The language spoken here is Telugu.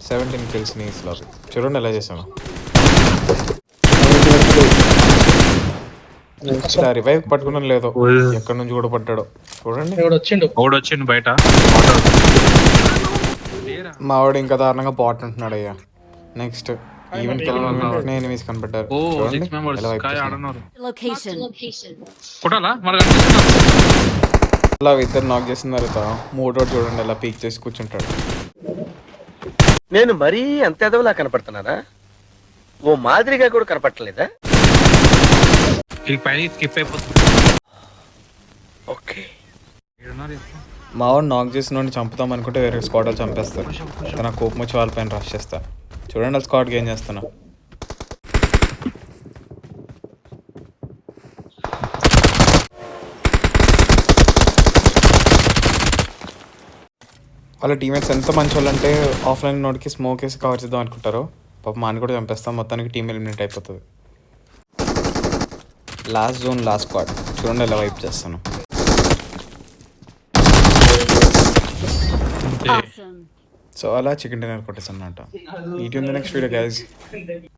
17 కిల్స్ నీ లాబీ. చూడండి ఎలా చేసాము. ఇలా రివైవ్ పట్టుకున్నాను లేదో, ఎక్కడి నుంచి కూడా పడ్డాడో చూడండి. వచ్చిండు బయట. మా వాడు ఇంకా దారుణంగా బాట్ అంటున్నాడు అయ్యా. నెక్స్ట్ ఈవెంట్ కెళ్ళిన ఎనిమిస్ కనపడ్డారు. చూడండి ఎలా వైప్ అలా ఇద్దరు నాక్ చేసిన తర్వాత మూడోడు చూడండి ఎలా పీక్ చేసి కూర్చుంటాడు. నేను మరీ అంత ఎదవలా కనపడుతున్నారా? ఓ మాదిరిగా కూడా కనపడలేదా? ఓకే. మా వాడు నాక్ చేసిన వాడిని చంపుతాం అనుకుంటే వేరే స్క్వాడ్ వాళ్ళు చంపేస్తారు. తన కోపం వచ్చి వాళ్ళ పైన రష్ చేస్తా. చూడండి వాళ్ళ స్క్వాడ్కి ఏం చేస్తున్నా. వాళ్ళ టీమేట్స్ ఎంత మంచి వాళ్ళు అంటే ఆఫ్లైన్ నోట్కి స్మోక్ వేసి కవర్ చేద్దాం అనుకుంటారు. పాప మాని కూడా చంపేస్తాం. మొత్తానికి టీమ్ ఎలిమినేట్ అయిపోతుంది. లాస్ట్ జోన్ లాస్ట్ స్క్వాడ్ చూడండి ఎలా వైప్ చేస్తాను. సో అలా చికెన్ డిన్నర్ కొట్టేస్తాను అన్నమాట. Meet in the next video guys.